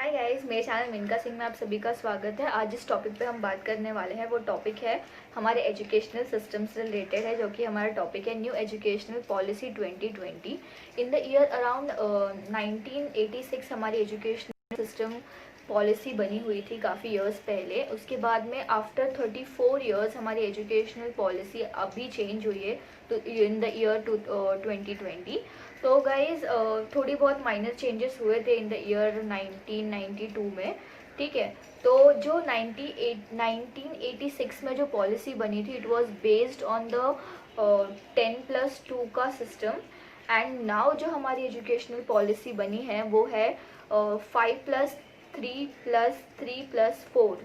Hi guys, मेरे channel मिनका Singh में आप सभी का स्वागत है। आज जिस टॉपिक पे हम बात करने वाले हैं वो टॉपिक है हमारे एजुकेशनल सिस्टम से रिलेटेड है, जो कि हमारा टॉपिक है new educational policy 2020। In the year around 1986 हमारी एजुकेशनल सिस्टम पॉलिसी बनी हुई थी काफ़ी ईयर्स पहले। उसके बाद में आफ्टर 34 ईयर्स हमारी एजुकेशनल पॉलिसी अभी चेंज हुई है तो इन द ईयर 2020। तो गाइज थोड़ी बहुत माइनर चेंजेस हुए थे इन द ईयर 1992 में। ठीक है, तो जो 1986 में जो पॉलिसी बनी थी it was based on the 10+2 का सिस्टम। एंड नाउ जो हमारी एजुकेशनल पॉलिसी बनी है वो है 5+3+3+4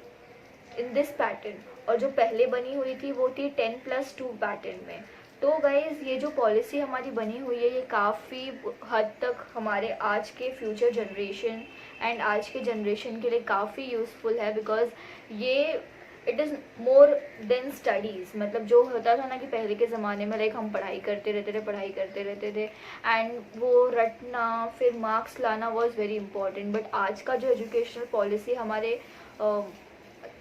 इन दिस पैटर्न, और जो पहले बनी हुई थी वो थी 10+2 पैटर्न में। तो गाइज़ ये जो पॉलिसी हमारी बनी हुई है ये काफ़ी हद तक हमारे आज के फ्यूचर जनरेशन एंड आज के जनरेशन के लिए काफ़ी यूज़फुल है, बिकॉज ये it is more than studies. मतलब जो होता था ना कि पहले के ज़माने में लाइक हम पढ़ाई करते रहते थे एंड वो रटना फिर मार्क्स लाना वॉज वेरी इंपॉर्टेंट। बट आज का जो एजुकेशनल पॉलिसी हमारे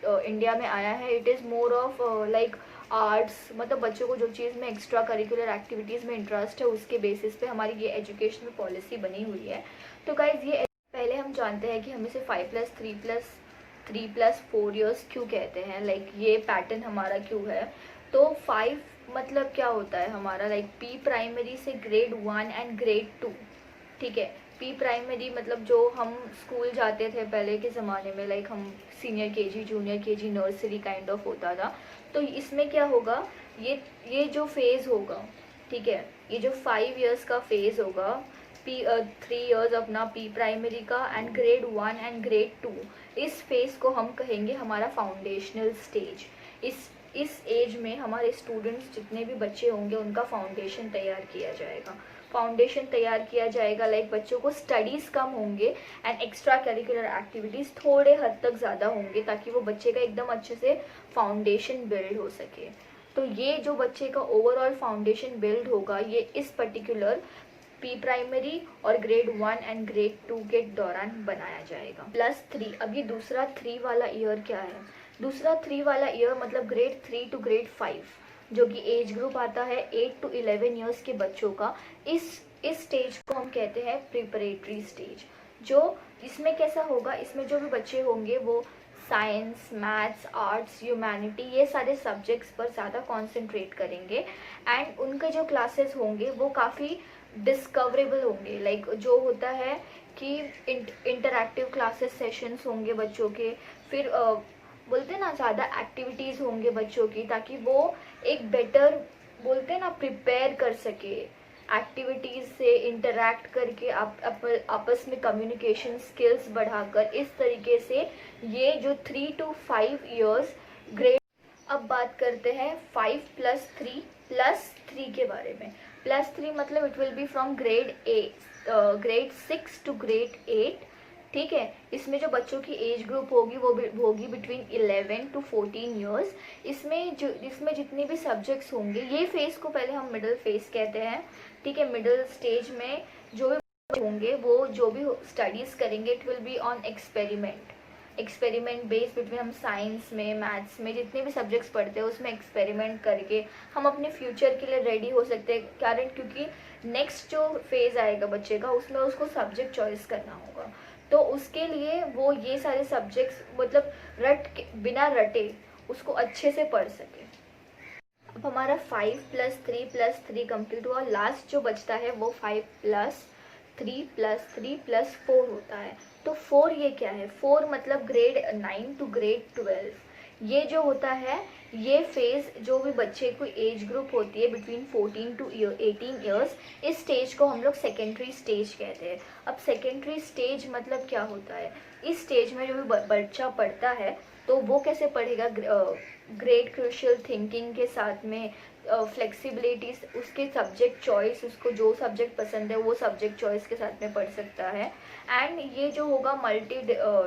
इंडिया में आया है it is more of like arts. मतलब बच्चों को जो चीज़ में एक्स्ट्रा करिकुलर एक्टिविटीज़ में इंटरेस्ट है उसके बेसिस पे हमारी ये एजुकेशनल पॉलिसी बनी हुई है। तो गाइज ये पहले हम जानते हैं कि हम इसे 5+3+3+4 ईयर्स क्यों कहते हैं, लाइक ये पैटर्न हमारा क्यों है। तो 5 मतलब क्या होता है हमारा, लाइक पी प्राइमरी से ग्रेड 1 एंड ग्रेड 2। ठीक है, पी प्राइमरी मतलब जो हम स्कूल जाते थे पहले के ज़माने में, लाइक हम senior KG junior KG nursery kind of होता था। तो इसमें क्या होगा, ये जो फेज़ होगा, ठीक है, ये जो 5 इयर्स का फेज़ होगा, 3 इयर्स अपना पी प्राइमरी का एंड ग्रेड 1 एंड ग्रेड 2, इस फेज़ को हम कहेंगे हमारा फाउंडेशनल स्टेज। इस एज में हमारे स्टूडेंट्स जितने भी बच्चे होंगे उनका फाउंडेशन तैयार किया जाएगा। लाइक बच्चों को स्टडीज़ कम होंगे एंड एक्स्ट्रा करिकुलर एक्टिविटीज़ थोड़े हद तक ज़्यादा होंगे, ताकि वो बच्चे का एकदम अच्छे से फाउंडेशन बिल्ड हो सके। तो ये जो बच्चे का ओवरऑल फाउंडेशन बिल्ड होगा ये इस पर्टिकुलर पी प्राइमरी और ग्रेड 1 एंड ग्रेड 2 के दौरान बनाया जाएगा। +3, अब ये दूसरा 3 वाला ईयर क्या है, दूसरा 3 वाला ईयर मतलब ग्रेड 3 टू ग्रेड 5, जो कि एज ग्रुप आता है 8 to 11 ईयर्स के बच्चों का। इस स्टेज को हम कहते हैं प्रिपरेटरी स्टेज। जो इसमें कैसा होगा, इसमें जो भी बच्चे होंगे वो साइंस, मैथ्स, आर्ट्स, ह्यूमैनिटी ये सारे सब्जेक्ट्स पर ज़्यादा कॉन्सेंट्रेट करेंगे एंड उनके जो क्लासेस होंगे वो काफ़ी डिस्कवरेबल होंगे। लाइक जो होता है कि इंटरैक्टिव क्लासेस सेशंस होंगे बच्चों के, फिर बोलते हैं ना ज़्यादा एक्टिविटीज़ होंगे बच्चों की, ताकि वो एक बेटर बोलते हैं ना प्रिपेयर कर सके, एक्टिविटीज़ से इंटरैक्ट करके आपस में कम्युनिकेशन स्किल्स बढ़ाकर। इस तरीके से ये जो 3 to 5 इयर्स ग्रेड। अब बात करते हैं 5+3+3 के बारे में। +3 मतलब it will be from grade 6 to grade 8। ठीक है, इसमें जो बच्चों की एज ग्रुप होगी वो होगी बिटवीन 11 to 14 ईयर्स। इसमें जितने भी सब्जेक्ट्स होंगे, ये फेज़ को पहले हम मिडिल फेज़ कहते हैं। ठीक है, मिडिल स्टेज में जो भी होंगे वो जो भी स्टडीज़ करेंगे it will be on experiment based. Between हम साइंस में, मैथ्स में जितने भी सब्जेक्ट्स पढ़ते हैं उसमें एक्सपेरिमेंट करके हम अपने फ्यूचर के लिए रेडी हो सकते हैं। कारण क्योंकि नेक्स्ट जो फेज़ आएगा बच्चे का उसमें उसको सब्जेक्ट चॉइस करना होगा, तो उसके लिए वो ये सारे सब्जेक्ट्स मतलब बिना रटे उसको अच्छे से पढ़ सके। अब हमारा 5+3+3 कंप्लीट हुआ। लास्ट जो बचता है वो 5+3+3+4 होता है। तो 4 ये क्या है, 4 मतलब ग्रेड 9 टू ग्रेड 12। ये जो होता है ये फेज़ जो भी बच्चे को एज ग्रुप होती है बिटवीन 14 to 18 ईयर्स, इस स्टेज को हम लोग सेकेंडरी स्टेज कहते हैं। अब सेकेंडरी स्टेज मतलब क्या होता है, इस स्टेज में जो भी बच्चा पढ़ता है तो वो कैसे पढ़ेगा, ग्रेट क्रूशियल थिंकिंग के साथ में फ्लेक्सिबिलिटी, उसके सब्जेक्ट चॉइस, उसको जो सब्जेक्ट पसंद है वो सब्जेक्ट चॉइस के साथ में पढ़ सकता है। एंड ये जो होगा multi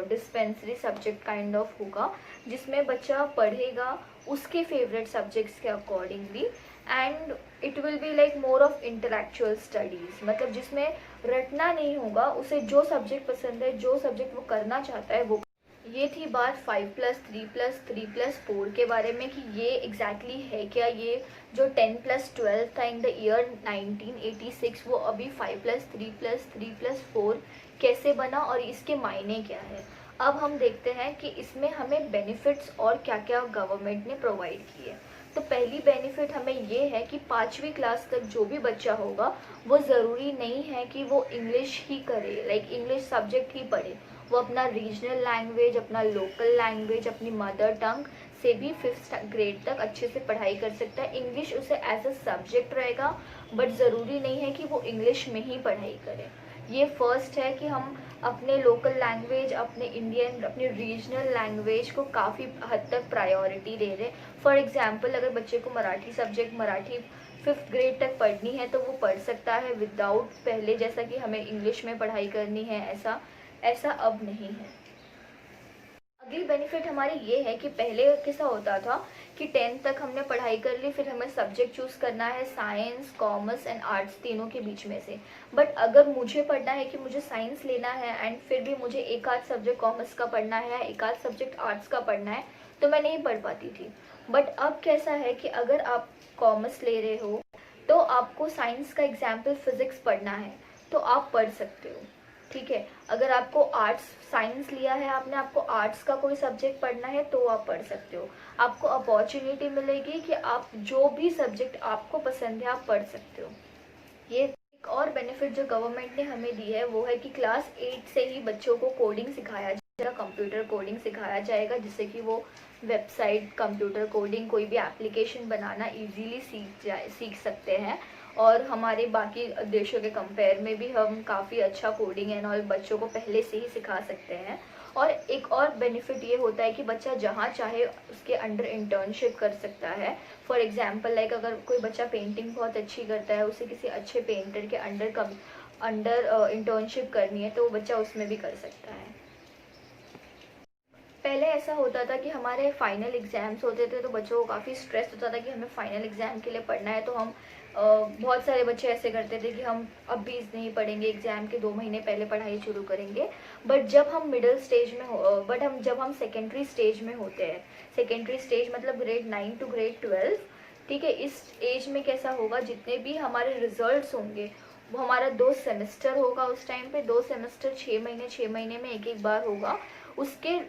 dispensary subject kind of होगा, जिसमें बच्चा पढ़ेगा उसके फेवरेट सब्जेक्ट्स के accordingly. And it will be like more of intellectual studies, मतलब जिसमें रटना नहीं होगा, उसे जो सब्जेक्ट पसंद है, जो सब्जेक्ट वो करना चाहता है वो। ये थी बात 5+3+3+4 के बारे में कि ये एग्जैक्टली है क्या। ये जो 10+12 था इन द ईयर 1986 वो अभी 5+3+3+4 कैसे बना और इसके मायने क्या है। अब हम देखते हैं कि इसमें हमें बेनिफिट्स और क्या क्या गवर्नमेंट ने प्रोवाइड किए। तो पहली बेनिफिट हमें ये है कि 5वीं क्लास तक जो भी बच्चा होगा वो ज़रूरी नहीं है कि वो इंग्लिश ही करे, लाइक इंग्लिश सब्जेक्ट ही पढ़े। वो अपना रीजनल लैंग्वेज, अपना लोकल लैंग्वेज, अपनी मदर टंग से भी 5th ग्रेड तक अच्छे से पढ़ाई कर सकता है। इंग्लिश उसे एज अ सब्जेक्ट रहेगा, बट ज़रूरी नहीं है कि वो इंग्लिश में ही पढ़ाई करे। ये फर्स्ट है कि हम अपने लोकल लैंग्वेज, अपने इंडियन, अपने रीजनल लैंग्वेज को काफ़ी हद तक प्रायोरिटी दे रहे। फॉर एग्जांपल अगर बच्चे को Marathi subject, Marathi 5th grade तक पढ़नी है तो वो पढ़ सकता है विदाउट पहले जैसा कि हमें इंग्लिश में पढ़ाई करनी है, ऐसा अब नहीं है। अगली बेनिफिट हमारी ये है कि पहले कैसा होता था कि 10th तक हमने पढ़ाई कर ली, फिर हमें सब्जेक्ट चूज़ करना है साइंस, कॉमर्स एंड आर्ट्स तीनों के बीच में से। बट अगर मुझे पढ़ना है कि मुझे साइंस लेना है एंड फिर भी मुझे एक आध सब्जेक्ट कॉमर्स का पढ़ना है, एक आध सब्जेक्ट आर्ट्स का पढ़ना है, तो मैं नहीं पढ़ पाती थी। बट अब कैसा है कि अगर आप कॉमर्स ले रहे हो तो आपको साइंस का एग्जाम्पल फिजिक्स पढ़ना है तो आप पढ़ सकते हो, ठीक है। अगर आपको आर्ट्स, साइंस लिया है आपने, आपको आर्ट्स का कोई सब्जेक्ट पढ़ना है तो आप पढ़ सकते हो। आपको अपॉर्चुनिटी मिलेगी कि आप जो भी सब्जेक्ट आपको पसंद है आप पढ़ सकते हो। ये एक और बेनिफिट जो गवर्नमेंट ने हमें दी है वो है कि क्लास 8 से ही बच्चों को कोडिंग सिखाया जाएगा, कंप्यूटर कोडिंग सिखाया जाएगा, जिससे कि वो वेबसाइट, कंप्यूटर कोडिंग, कोई भी एप्लीकेशन बनाना इजीली सीख सकते हैं। और हमारे बाकी देशों के कंपेयर में भी हम काफ़ी अच्छा कोडिंग एंड ऑल बच्चों को पहले से ही सिखा सकते हैं। और एक और बेनिफिट ये होता है कि बच्चा जहाँ चाहे उसके अंडर इंटर्नशिप कर सकता है। फॉर एग्जांपल लाइक अगर कोई बच्चा पेंटिंग बहुत अच्छी करता है, उसे किसी अच्छे पेंटर के अंडर इंटर्नशिप करनी है तो वो बच्चा उसमें भी कर सकता है। पहले ऐसा होता था कि हमारे फाइनल एग्ज़ाम्स होते थे तो बच्चों को काफ़ी स्ट्रेस होता था कि हमें फाइनल एग्ज़ाम के लिए पढ़ना है, तो हम बहुत सारे बच्चे ऐसे करते थे कि हम अब भी नहीं पढ़ेंगे, एग्ज़ाम के 2 महीने पहले पढ़ाई शुरू करेंगे। बट जब हम मिडिल स्टेज में जब हम सेकेंडरी स्टेज में होते हैं, सेकेंडरी स्टेज मतलब ग्रेड 9 टू ग्रेड 12, ठीक है, इस एज में कैसा होगा, जितने भी हमारे रिजल्ट्स होंगे वो हमारा 2 सेमेस्टर होगा उस टाइम पे, 2 सेमेस्टर 6 महीने में एक बार होगा। उसके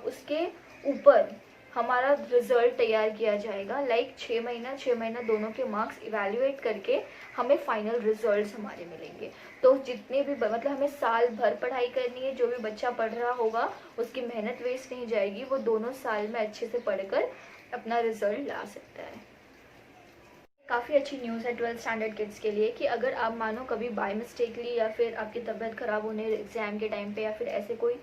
उसके ऊपर हमारा रिजल्ट तैयार किया जाएगा, लाइक 6 महीना दोनों के मार्क्स इवैल्यूएट करके हमें फाइनल रिजल्ट्स हमारे मिलेंगे। तो जितने भी मतलब हमें साल भर पढ़ाई करनी है, जो भी बच्चा पढ़ रहा होगा उसकी मेहनत वेस्ट नहीं जाएगी, वो दोनों साल में अच्छे से पढ़कर अपना रिजल्ट ला सकता है। काफ़ी अच्छी न्यूज़ है 12th स्टैंडर्ड किड्स के लिए कि अगर आप मानो कभी बाय मिस्टेकली या फिर आपकी तबीयत ख़राब होने एग्ज़ाम के टाइम पे या फिर ऐसे कोई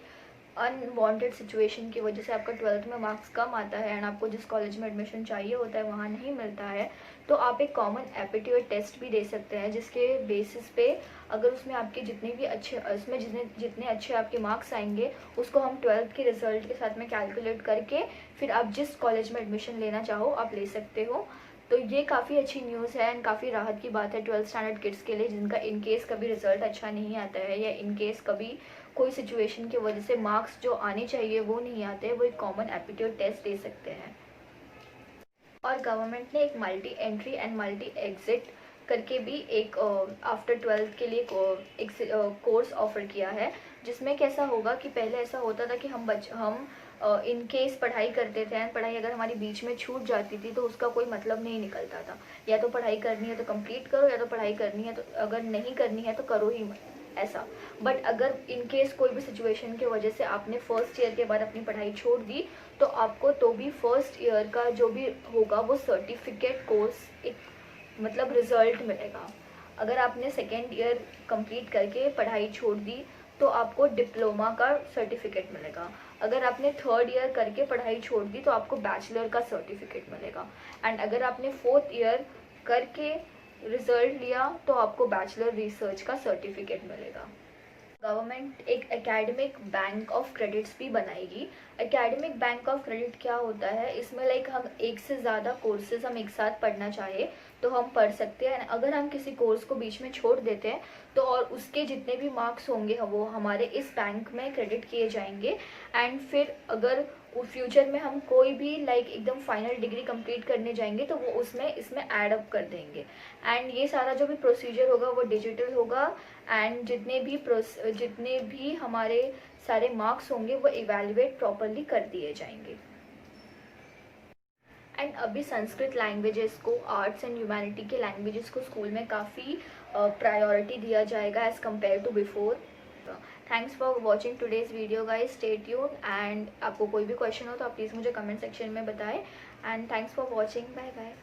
अनवांटेड सिचुएशन की वजह से आपका 12th में मार्क्स कम आता है एंड आपको जिस कॉलेज में एडमिशन चाहिए होता है वहाँ नहीं मिलता है, तो आप एक कॉमन एप्टीट्यूड टेस्ट भी दे सकते हैं, जिसके बेसिस पे अगर उसमें आपके जितने अच्छे आपके मार्क्स आएंगे उसको हम 12th के रिजल्ट के साथ में कैलकुलेट करके फिर आप जिस कॉलेज में एडमिशन लेना चाहो आप ले सकते हो। तो ये काफ़ी अच्छी न्यूज़ है एंड काफ़ी राहत की बात है 12th स्टैंडर्ड किड्स के लिए, जिनका इनकेस कभी रिजल्ट अच्छा नहीं आता है या इनकेस कभी कोई सिचुएशन की वजह से मार्क्स जो आने चाहिए वो नहीं आते, वो एक कॉमन एप्टीट्यूड टेस्ट दे सकते हैं। और गवर्नमेंट ने एक multi entry and multi exit करके भी एक आफ्टर 12th के लिए एक कोर्स ऑफर किया है, जिसमें कैसा होगा कि पहले ऐसा होता था कि हम इन केस पढ़ाई करते थे एंड पढ़ाई अगर हमारी बीच में छूट जाती थी तो उसका कोई मतलब नहीं निकलता था, या तो पढ़ाई करनी है तो कंप्लीट करो, या तो पढ़ाई करनी है तो अगर नहीं करनी है तो करो ही मत, ऐसा। बट अगर इन केस कोई भी सिचुएशन की वजह से आपने फर्स्ट ईयर के बाद अपनी पढ़ाई छोड़ दी तो आपको तो भी फर्स्ट ईयर का जो भी होगा वो सर्टिफिकेट कोर्स एक मतलब रिजल्ट मिलेगा। अगर आपने सेकेंड ईयर कंप्लीट करके पढ़ाई छोड़ दी तो आपको डिप्लोमा का सर्टिफिकेट मिलेगा। अगर आपने थर्ड ईयर करके पढ़ाई छोड़ दी तो आपको बैचलर का सर्टिफिकेट मिलेगा। एंड अगर आपने फोर्थ ईयर करके रिजल्ट लिया तो आपको बैचलर रिसर्च का सर्टिफिकेट मिलेगा। गवर्नमेंट एक एकेडमिक बैंक ऑफ क्रेडिट्स भी बनाएगी। एकेडमिक बैंक ऑफ क्रेडिट क्या होता है, इसमें लाइक हम एक से ज़्यादा कोर्सेज हम एक साथ पढ़ना चाहे तो हम पढ़ सकते हैं। अगर हम किसी कोर्स को बीच में छोड़ देते हैं तो और उसके जितने भी मार्क्स होंगे वो हमारे इस बैंक में क्रेडिट किए जाएंगे। एंड फिर अगर फ्यूचर में हम कोई भी एकदम फाइनल डिग्री कंप्लीट करने जाएंगे तो वो इसमें ऐड अप कर देंगे। एंड ये सारा जो भी प्रोसीजर होगा वो डिजिटल होगा। एंड जितने भी हमारे सारे मार्क्स होंगे वो इवैल्यूएट प्रॉपरली कर दिए जाएंगे। एंड अभी संस्कृत लैंग्वेजेस को, आर्ट्स एंड ह्यूमैनिटी के लैंग्वेजेस को स्कूल में काफ़ी प्रायोरिटी दिया जाएगा as compare to before. Thanks for watching today's video guys, stay tuned. And आपको कोई भी क्वेश्चन हो तो आप प्लीज़ मुझे कमेंट सेक्शन में बताएं। And thanks for watching, bye bye.